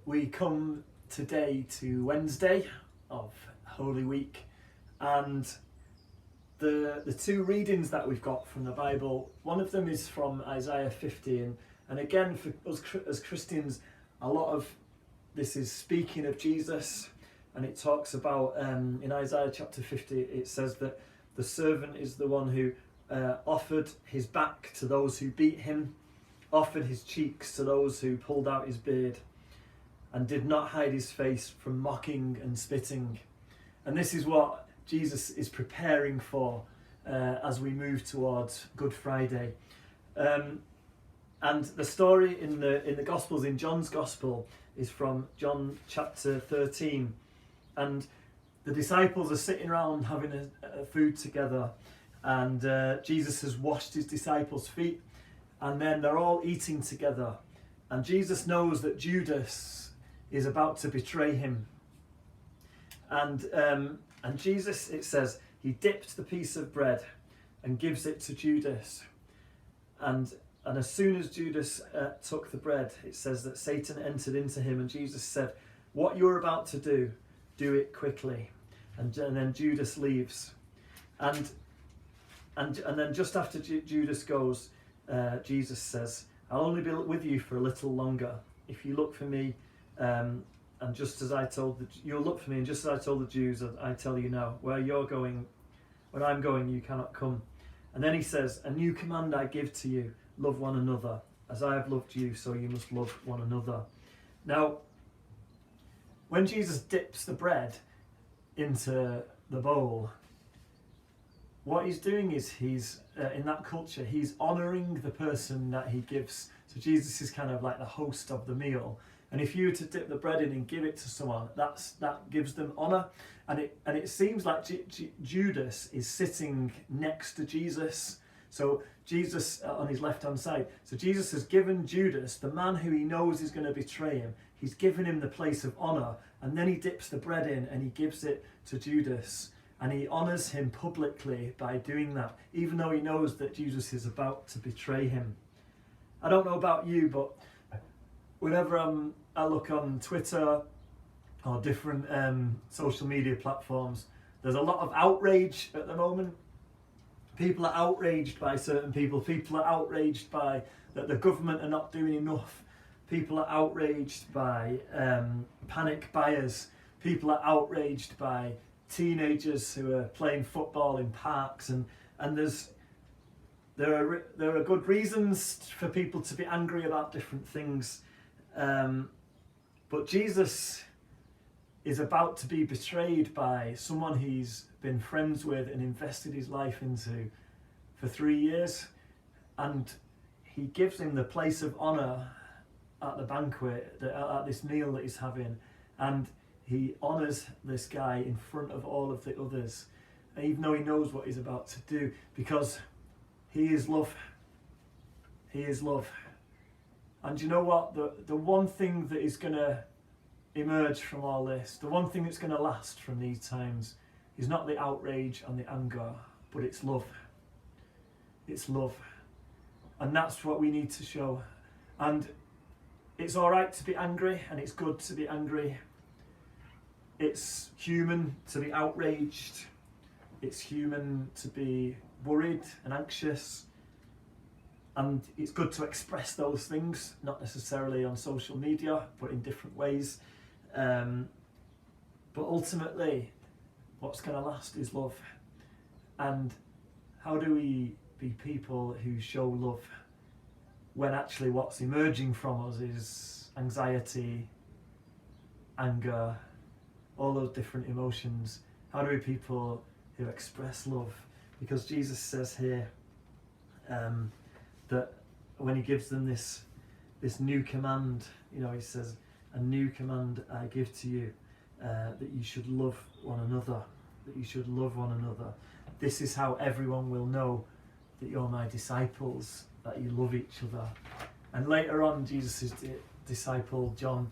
We come today to Wednesday of Holy Week, and the two readings that we've got from the Bible, one of them is from Isaiah 50, and again for us as Christians, a lot of this is speaking of Jesus, and it talks about in Isaiah chapter 50 it says that the servant is the one who offered his back to those who beat him, offered his cheeks to those who pulled out his beard, and did not hide his face from mocking and spitting. And this is what Jesus is preparing for as we move towards Good Friday. And the story in the Gospels, in John's Gospel, is from John chapter 13. And the disciples are sitting around having a food together, and Jesus has washed his disciples' feet, and then they're all eating together. And Jesus knows that Judas is about to betray him. And Jesus, it says, he dipped the piece of bread and gives it to Judas. And as soon as Judas took the bread, it says that Satan entered into him, and Jesus said, "What you're about to do, do it quickly." And then Judas leaves. And then just after Judas goes, Jesus says, "I'll only be with you for a little longer. If you look for me, and just as I told you'll look for me, and just as I told the Jews, I tell you now, where you're going, where I'm going, you cannot come." And then he says, "A new command I give to you, love one another. As I have loved you, so you must love one another." Now, when Jesus dips the bread into the bowl, what he's doing is he's in that culture, he's honouring the person that he gives. So Jesus is kind of like the host of the meal. And if you were to dip the bread in and give it to someone, that gives them honour. And it seems like Judas is sitting next to Jesus. So Jesus on his left-hand side. So Jesus has given Judas, the man who he knows is going to betray him, he's given him the place of honour. And then he dips the bread in and he gives it to Judas. And he honours him publicly by doing that, even though he knows that Jesus is about to betray him. I don't know about you, but whenever I look on Twitter or different social media platforms, there's a lot of outrage at the moment. People are outraged by certain people. People are outraged by that the government are not doing enough. People are outraged by panic buyers. People are outraged by teenagers who are playing football in parks, and there are good reasons for people to be angry about different things. But Jesus is about to be betrayed by someone he's been friends with and invested his life into for 3 years, and he gives him the place of honour at the banquet, at this meal that he's having, and he honours this guy in front of all of the others, even though he knows what he's about to do, because he is love. He is love. And you know what? The one thing that is going to emerge from all this, the one thing that's going to last from these times, is not the outrage and the anger, but it's love. It's love. And that's what we need to show. And it's all right to be angry, and it's good to be angry. It's human to be outraged. It's human to be worried and anxious. And it's good to express those things, not necessarily on social media, but in different ways. But ultimately, what's going to last is love. And how do we be people who show love when actually what's emerging from us is anxiety, anger, all those different emotions? How do we be people who express love? Because Jesus says here that when he gives them this new command, he says, "A new command I give to you, that you should love one another, that you should love one another. This is how everyone will know that you're my disciples, that you love each other." And later on, Jesus' disciple John,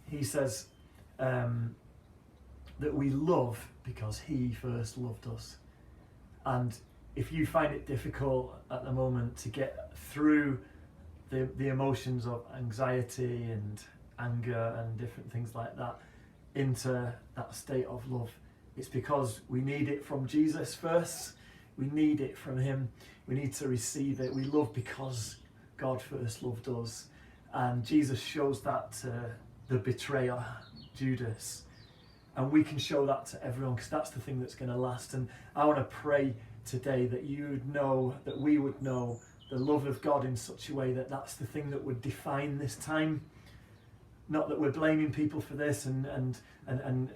he says that we love because he first loved us. And if you find it difficult at the moment to get through the emotions of anxiety and anger and different things like that into that state of love. It's because we need it from Jesus first. We need it from him. We need to receive it. We love because God first loved us. And Jesus shows that to the betrayer, Judas. And we can show that to everyone, because that's the thing that's going to last. And I want to pray today that you would know, that we would know the love of God in such a way that that's the thing that would define this time. Not that we're blaming people for this and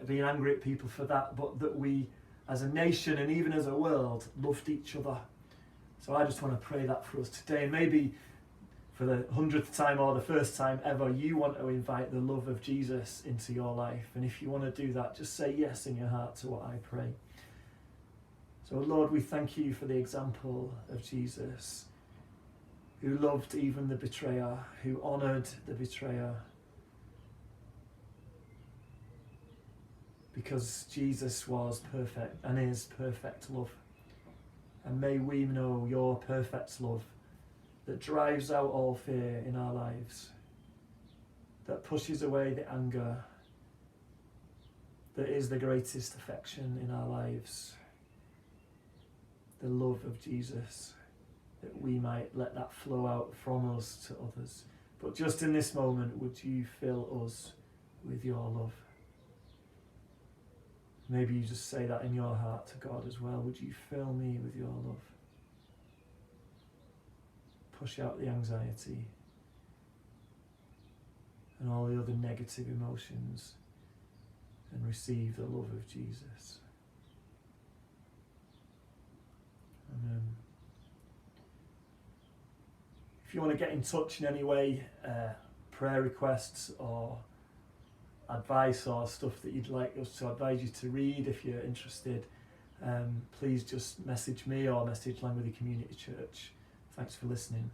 being angry at people for that, but that we as a nation and even as a world loved each other. So I just want to pray that for us today. And maybe for the 100th time or the first time ever, you want to invite the love of Jesus into your life. And if you want to do that, just say yes in your heart to what I pray. So Lord, we thank you for the example of Jesus, who loved even the betrayer, who honoured the betrayer, because Jesus was perfect and is perfect love. And may we know your perfect love that drives out all fear in our lives, that pushes away the anger, that is the greatest affection in our lives, the love of Jesus, that we might let that flow out from us to others. But just in this moment, would you fill us with your love? Maybe you just say that in your heart to God as well. Would you fill me with your love? Push out the anxiety and all the other negative emotions and receive the love of Jesus. Amen. If you want to get in touch in any way, prayer requests or advice or stuff that you'd like us to advise you to read, if you're interested, please just message me or message Langworthy Community Church. Thanks for listening.